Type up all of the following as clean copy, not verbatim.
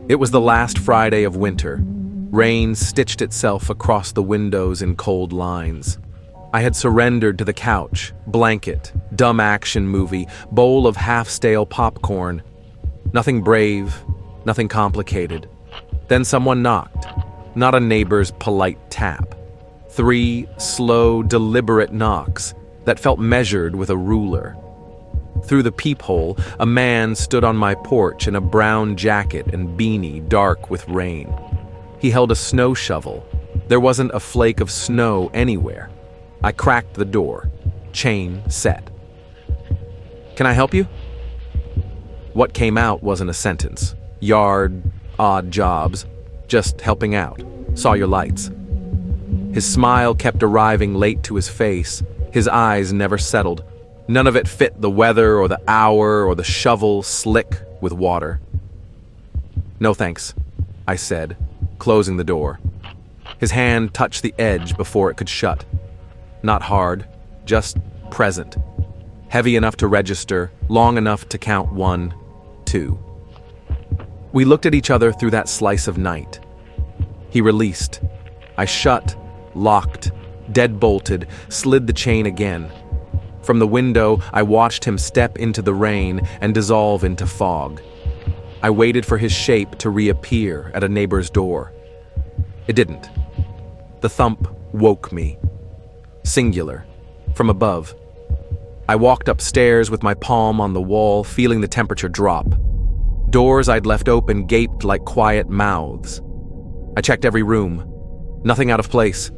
It was the last Friday of winter. Rain stitched itself across the windows in cold lines. I had surrendered to the couch, blanket, dumb action movie, bowl of half-stale popcorn. Nothing brave, nothing complicated. Then someone knocked, not a neighbor's polite tap. 3 slow, deliberate knocks that felt measured with a ruler. Through the peephole, a man stood on my porch in a brown jacket and beanie dark with rain. He held a snow shovel. There wasn't a flake of snow anywhere. I cracked the door. Chain set. "Can I help you?" What came out wasn't a sentence. Yard, odd jobs, just helping out. Saw your lights. His smile kept arriving late to his face. His eyes never settled. None of it fit the weather or the hour or the shovel slick with water. "No thanks," I said, closing the door. His hand touched the edge before it could shut. Not hard, just present. Heavy enough to register, long enough to count 1, 2. We looked at each other through that slice of night. He released. I shut, locked, deadbolted, slid the chain again. From the window, I watched him step into the rain and dissolve into fog. I waited for his shape to reappear at a neighbor's door. It didn't. The thump woke me. Singular, from above. I walked upstairs with my palm on the wall, feeling the temperature drop. Doors I'd left open gaped like quiet mouths. I checked every room. Nothing out of place.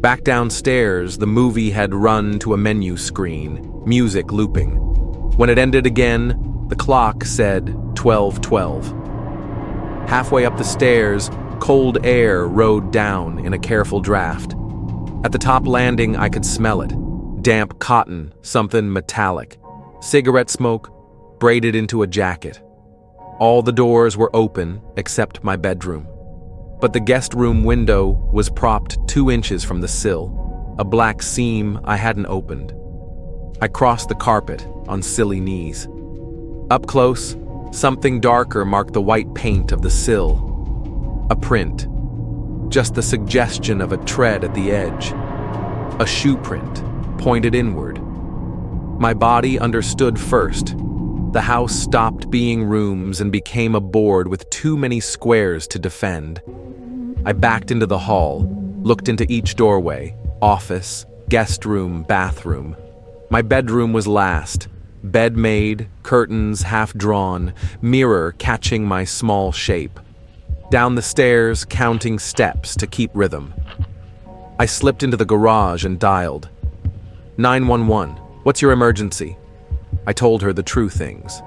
Back downstairs, the movie had run to a menu screen, music looping. When it ended again, the clock said 12:12. Halfway up the stairs, cold air rode down in a careful draft. At the top landing, I could smell it. Damp cotton, something metallic. Cigarette smoke, braided into a jacket. All the doors were open except my bedroom. But the guest room window was propped 2 inches from the sill, a black seam I hadn't opened. I crossed the carpet on silly knees. Up close, something darker marked the white paint of the sill. A print. Just the suggestion of a tread at the edge. A shoe print, pointed inward. My body understood first. The house stopped being rooms and became a board with too many squares to defend. I backed into the hall, looked into each doorway, office, guest room, bathroom. My bedroom was last. Bed made, curtains half drawn, mirror catching my small shape. Down the stairs, counting steps to keep rhythm. I slipped into the garage and dialed. 911, what's your emergency? I told her the true things.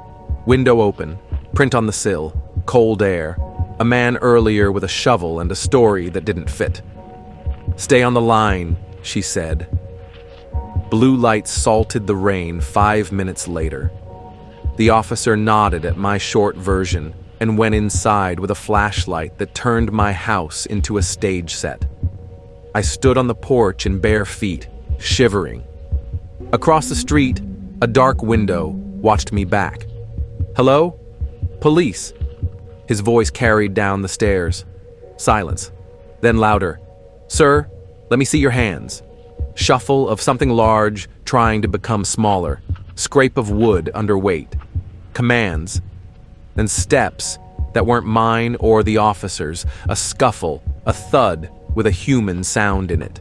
Window open, print on the sill, cold air, a man earlier with a shovel and a story that didn't fit. Stay on the line, she said. Blue lights salted the rain 5 minutes later. The officer nodded at my short version and went inside with a flashlight that turned my house into a stage set. I stood on the porch in bare feet, shivering. Across the street, a dark window watched me back. "Hello? Police." His voice carried down the stairs. Silence. Then louder. "Sir, let me see your hands." Shuffle of something large trying to become smaller. Scrape of wood under weight. Commands. Then steps that weren't mine or the officer's. A scuffle, a thud with a human sound in it.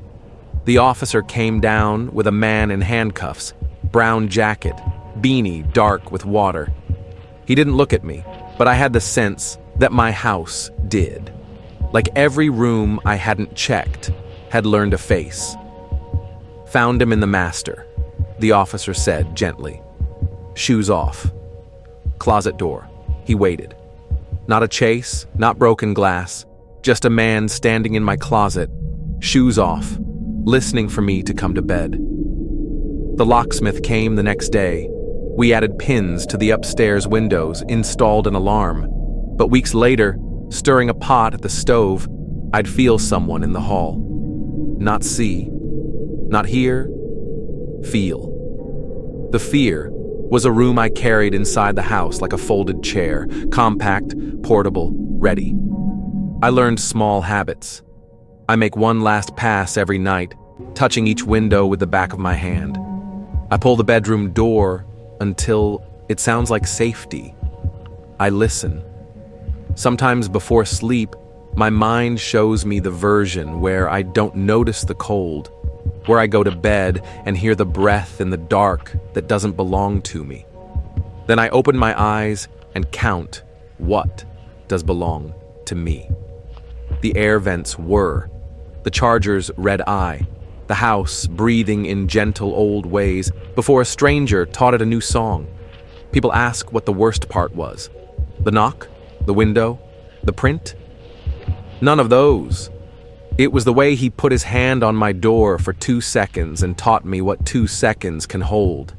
The officer came down with a man in handcuffs, brown jacket, beanie dark with water. He didn't look at me, but I had the sense that my house did. Like every room I hadn't checked, had learned a face. "Found him in the master," the officer said gently. "Shoes off." Closet door. He waited. Not a chase, not broken glass, just a man standing in my closet, shoes off, listening for me to come to bed. The locksmith came the next day. We added pins to the upstairs windows, installed an alarm. But weeks later, stirring a pot at the stove, I'd feel someone in the hall. Not see, not hear, feel. The fear was a room I carried inside the house like a folded chair, compact, portable, ready. I learned small habits. I make one last pass every night, touching each window with the back of my hand. I pull the bedroom door until it sounds like safety. I listen. Sometimes before sleep, my mind shows me the version where I don't notice the cold, where I go to bed and hear the breath in the dark that doesn't belong to me. Then I open my eyes and count what does belong to me. The air vents whir, the charger's red eye, the house breathing in gentle old ways before a stranger taught it a new song. People ask what the worst part was. The knock? The window? The print? None of those. It was the way he put his hand on my door for 2 seconds and taught me what 2 seconds can hold.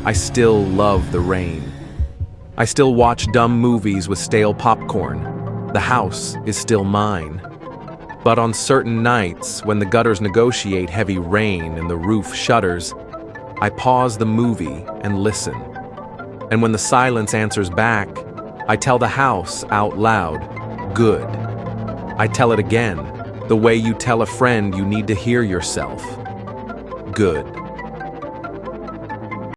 I still love the rain. I still watch dumb movies with stale popcorn. The house is still mine. But on certain nights, when the gutters negotiate heavy rain and the roof shudders, I pause the movie and listen. And when the silence answers back, I tell the house out loud, good. I tell it again, the way you tell a friend you need to hear yourself. Good.